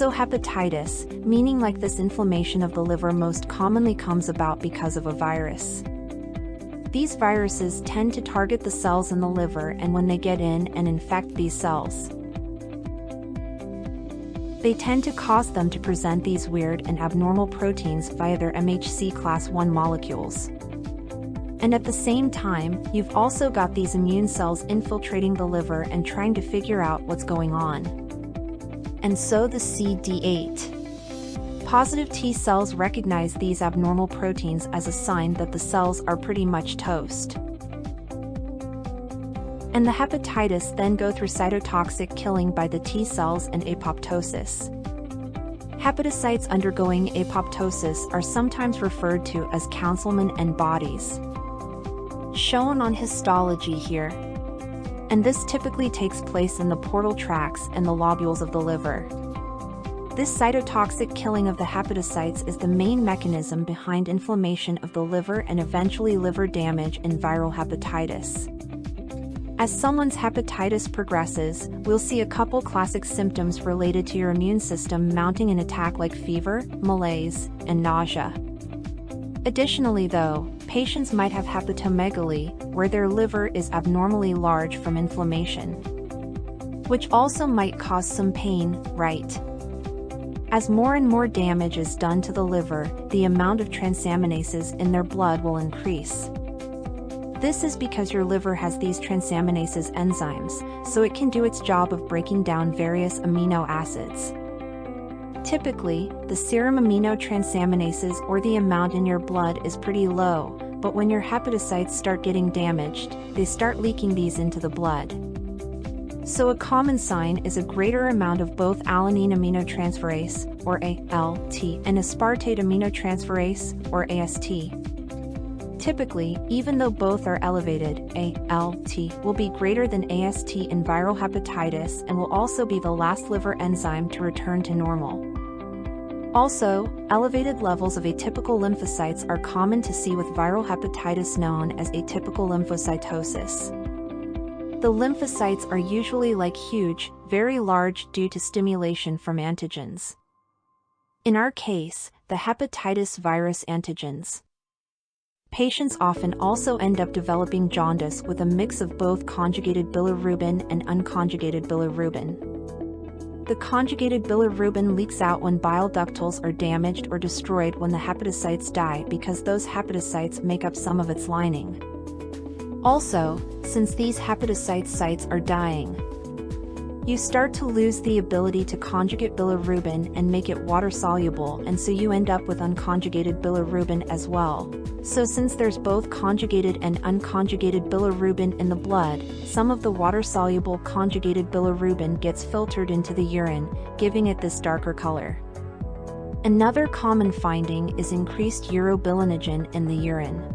So hepatitis, meaning like this inflammation of the liver, most commonly comes about because of a virus. These viruses tend to target the cells in the liver, and when they get in and infect these cells, they tend to cause them to present these weird and abnormal proteins via their MHC class I molecules. And at the same time, you've also got these immune cells infiltrating the liver and trying to figure out what's going on. And so the CD8 positive T cells recognize these abnormal proteins as a sign that the cells are pretty much toast. And the hepatitis then go through cytotoxic killing by the T cells and apoptosis. Hepatocytes undergoing apoptosis are sometimes referred to as councilmen and bodies, shown on histology here. And this typically takes place in the portal tracts and the lobules of the liver. This cytotoxic killing of the hepatocytes is the main mechanism behind inflammation of the liver and eventually liver damage in viral hepatitis. As someone's hepatitis progresses, we'll see a couple classic symptoms related to your immune system mounting an attack like fever, malaise, and nausea. Additionally though, patients might have hepatomegaly, where their liver is abnormally large from inflammation, which also might cause some pain, right? As more and more damage is done to the liver, the amount of transaminases in their blood will increase. This is because your liver has these transaminases enzymes, so it can do its job of breaking down various amino acids. Typically, the serum amino-transaminases or the amount in your blood is pretty low, but when your hepatocytes start getting damaged, they start leaking these into the blood. So a common sign is a greater amount of both alanine aminotransferase, or ALT, and aspartate aminotransferase, or AST. Typically, even though both are elevated, ALT will be greater than AST in viral hepatitis and will also be the last liver enzyme to return to normal. Also, elevated levels of atypical lymphocytes are common to see with viral hepatitis, known as atypical lymphocytosis. The lymphocytes are usually like huge, very large due to stimulation from antigens. In our case, the hepatitis virus antigens. Patients often also end up developing jaundice with a mix of both conjugated bilirubin and unconjugated bilirubin. The conjugated bilirubin leaks out when bile ductals are damaged or destroyed when the hepatocytes die, because those hepatocytes make up some of its lining. Also, since these hepatocyte sites are dying, you start to lose the ability to conjugate bilirubin and make it water-soluble, and so you end up with unconjugated bilirubin as well. So since there's both conjugated and unconjugated bilirubin in the blood, some of the water-soluble conjugated bilirubin gets filtered into the urine, giving it this darker color. Another common finding is increased urobilinogen in the urine.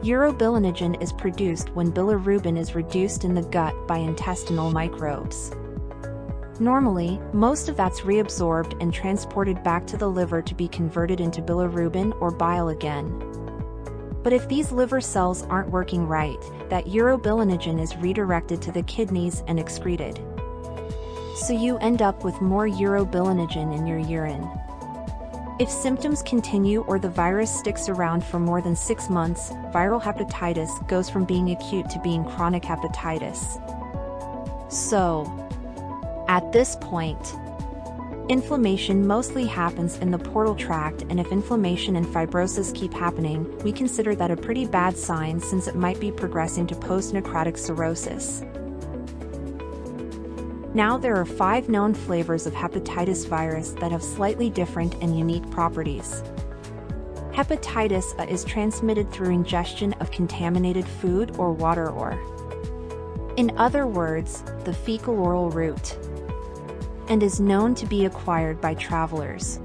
Urobilinogen is produced when bilirubin is reduced in the gut by intestinal microbes. Normally, most of that's reabsorbed and transported back to the liver to be converted into bilirubin or bile again. But if these liver cells aren't working right, that urobilinogen is redirected to the kidneys and excreted. So you end up with more urobilinogen in your urine. If symptoms continue or the virus sticks around for more than 6 months, viral hepatitis goes from being acute to being chronic hepatitis. So, at this point, inflammation mostly happens in the portal tract, and if inflammation and fibrosis keep happening, we consider that a pretty bad sign, since it might be progressing to post-necrotic cirrhosis. Now there are 5 known flavors of hepatitis virus that have slightly different and unique properties. Hepatitis A is transmitted through ingestion of contaminated food or water, or, in other words, the fecal-oral route, and is known to be acquired by travelers.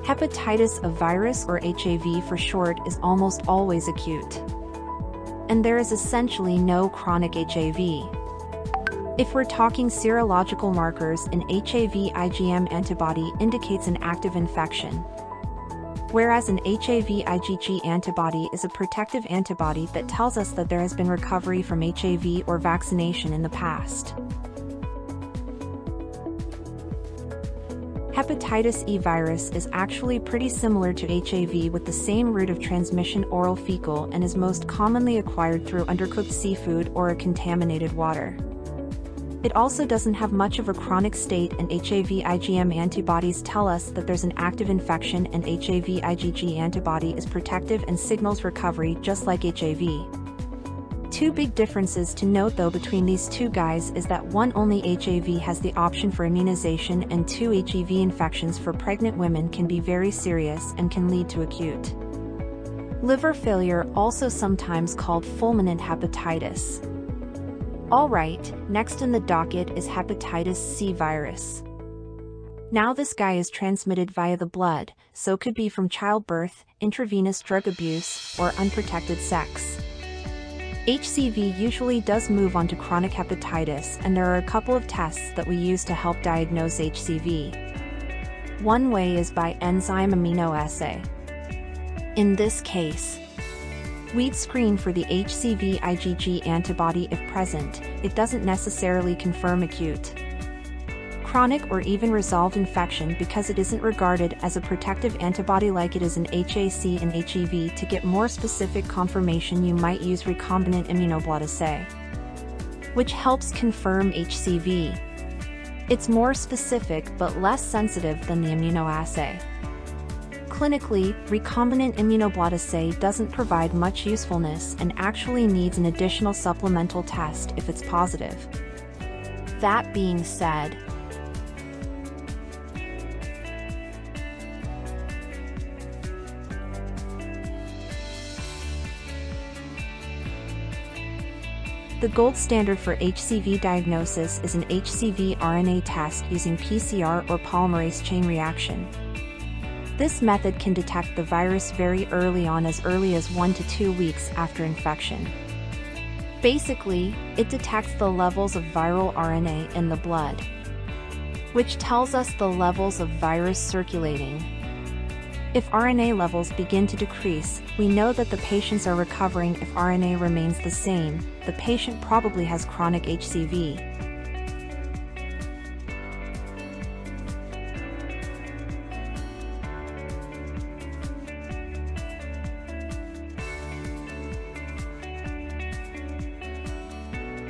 Hepatitis A virus, or HAV for short, is almost always acute, and there is essentially no chronic HAV. If we're talking serological markers, an HAV IgM antibody indicates an active infection, whereas an HAV IgG antibody is a protective antibody that tells us that there has been recovery from HAV or vaccination in the past. hepatitis E virus is actually pretty similar to HAV with the same route of transmission, oral fecal, and is most commonly acquired through undercooked seafood or a contaminated water. It also doesn't have much of a chronic state, and HAV IgM antibodies tell us that there's an active infection, and HAV IgG antibody is protective and signals recovery just like HAV. Two big differences to note though between these two guys is that one, only HAV has the option for immunization, and two, HAV infections for pregnant women can be very serious and can lead to acute liver failure, also sometimes called fulminant hepatitis. Alright, next in the docket is hepatitis C virus. Now this guy is transmitted via the blood, so could be from childbirth, intravenous drug abuse, or unprotected sex. HCV usually does move on to chronic hepatitis, and there are a couple of tests that we use to help diagnose HCV. One way is by enzyme immunoassay. In this case, we'd screen for the HCV IgG antibody if present. It doesn't necessarily confirm acute, chronic, or even resolved infection because it isn't regarded as a protective antibody like it is in HAC and HEV. To get more specific confirmation, you might use recombinant immunoblood, which helps confirm HCV. It's more specific but less sensitive than the immunoassay. Clinically, recombinant immunoblood doesn't provide much usefulness and actually needs an additional supplemental test if it's positive. That being said, the gold standard for HCV diagnosis is an HCV RNA test using PCR or polymerase chain reaction. This method can detect the virus very early on, as early as 1 to 2 weeks after infection. Basically, it detects the levels of viral RNA in the blood, which tells us the levels of virus circulating. If RNA levels begin to decrease, we know that the patients are recovering. If RNA remains the same, the patient probably has chronic HCV.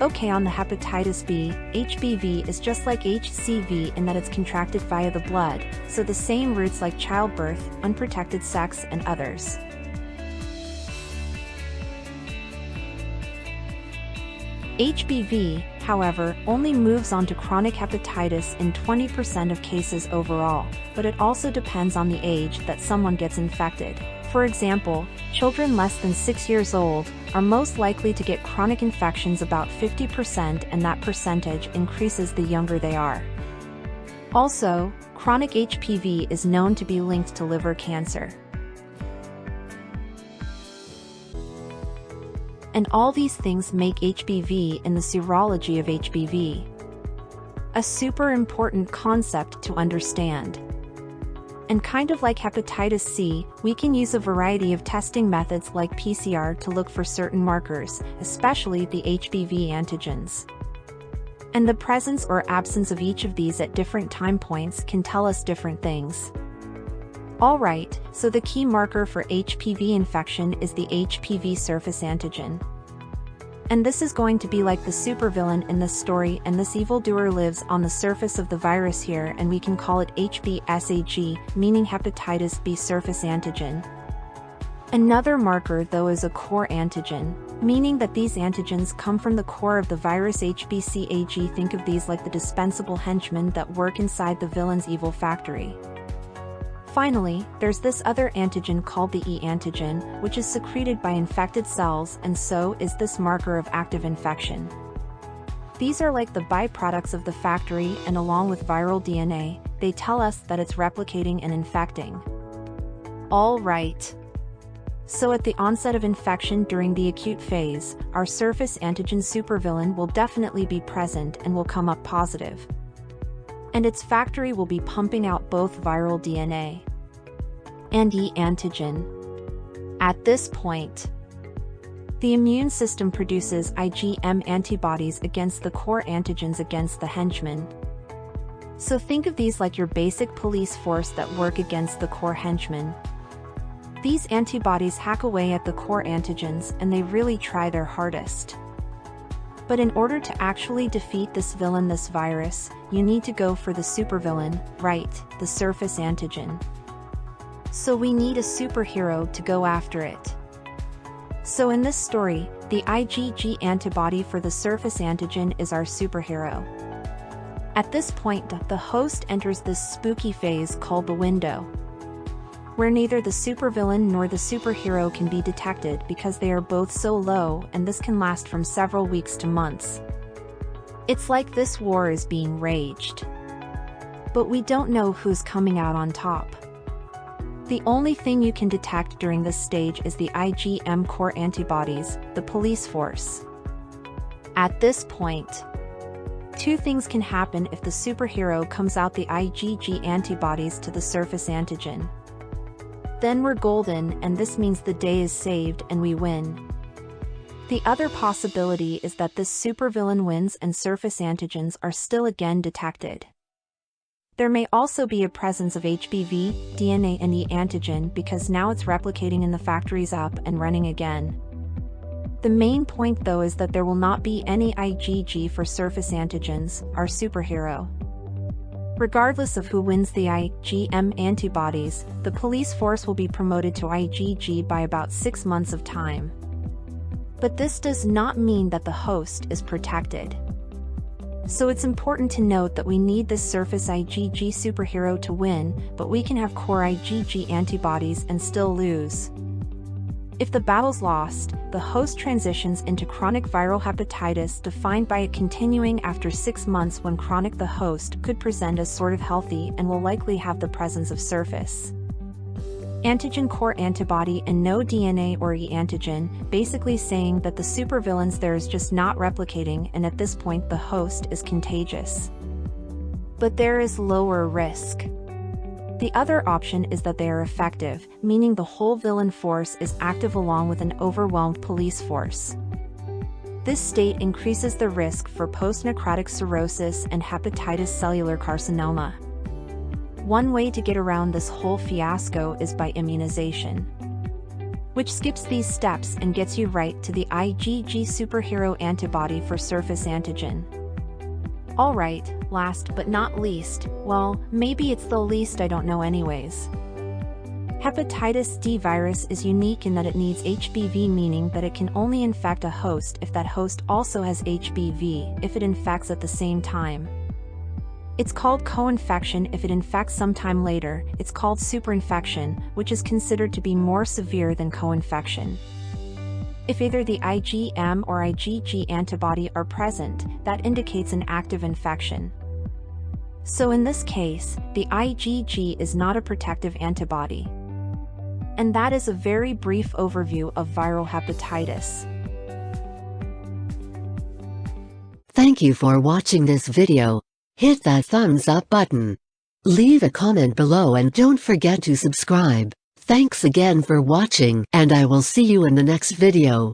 Okay, on the hepatitis B, HBV is just like HCV in that it's contracted via the blood, so the same routes like childbirth, unprotected sex, and others. HBV, however, only moves on to chronic hepatitis in 20% of cases overall, but it also depends on the age that someone gets infected. For example, children less than 6 years old are most likely to get chronic infections, about 50%, and that percentage increases the younger they are. Also, chronic HPV is known to be linked to liver cancer. And all these things make HBV in the serology of HBV a super important concept to understand. And kind of like hepatitis C, we can use a variety of testing methods like PCR to look for certain markers, especially the HBV antigens. And the presence or absence of each of these at different time points can tell us different things. Alright, so the key marker for HPV infection is the HPV surface antigen. And this is going to be like the supervillain in this story, and this evildoer lives on the surface of the virus here, and we can call it HBsAg, meaning hepatitis B surface antigen. Another marker though is a core antigen, meaning that these antigens come from the core of the virus HBcAg. Think of these like the dispensable henchmen that work inside the villain's evil factory. Finally, there's this other antigen called the E antigen, which is secreted by infected cells, and so is this marker of active infection. These are like the byproducts of the factory, and along with viral DNA, they tell us that it's replicating and infecting. All right. So at the onset of infection during the acute phase, our surface antigen supervillain will definitely be present and will come up positive. And its factory will be pumping out both viral DNA and E antigen. At this point, the immune system produces IgM antibodies against the core antigens against the henchmen. So think of these like your basic police force that work against the core henchmen. These antibodies hack away at the core antigens and they really try their hardest. But in order to actually defeat this villain, this virus, you need to go for the supervillain, right, the surface antigen. So we need a superhero to go after it. So in this story, the IgG antibody for the surface antigen is our superhero. At this point, the host enters this spooky phase called the window, where neither the supervillain nor the superhero can be detected because they are both so low, and this can last from several weeks to months. It's like this war is being raged. But we don't know who's coming out on top. The only thing you can detect during this stage is the IgM core antibodies, the police force. At this point, two things can happen if the superhero comes out the IgG antibodies to the surface antigen. Then we're golden, and this means the day is saved and we win. The other possibility is that this supervillain wins and surface antigens are still again detected. There may also be a presence of HBV, DNA and E antigen because now it's replicating in the factories up and running again. The main point though is that there will not be any IgG for surface antigens, our superhero. Regardless of who wins the IgM antibodies, the police force will be promoted to IgG by about 6 months of time. But this does not mean that the host is protected. So it's important to note that we need this surface IgG superhero to win, but we can have core IgG antibodies and still lose. If the battle's lost, the host transitions into chronic viral hepatitis defined by it continuing after 6 months. When chronic, the host could present as sort of healthy and will likely have the presence of surface antigen core antibody and no DNA or E antigen, basically saying that the supervillains there is just not replicating, and at this point the host is contagious. But there is lower risk. The other option is that they are effective, meaning the whole villain force is active along with an overwhelmed police force. This state increases the risk for post-necrotic cirrhosis and hepatitis cellular carcinoma. One way to get around this whole fiasco is by immunization, which skips these steps and gets you right to the IgG superhero antibody for surface antigen. Alright, last but not least, well, maybe it's the least, I don't know anyways. Hepatitis D virus is unique in that it needs HBV, meaning that it can only infect a host if that host also has HBV, if it infects at the same time. It's called co-infection if it infects sometime later. It's called superinfection, which is considered to be more severe than co-infection. If either the IgM or IgG antibody are present, that indicates an active infection. So in this case, the IgG is not a protective antibody. And that is a very brief overview of viral hepatitis. Thank you for watching this video. Hit that thumbs up button. Leave a comment below and don't forget to subscribe. Thanks again for watching, and I will see you in the next video.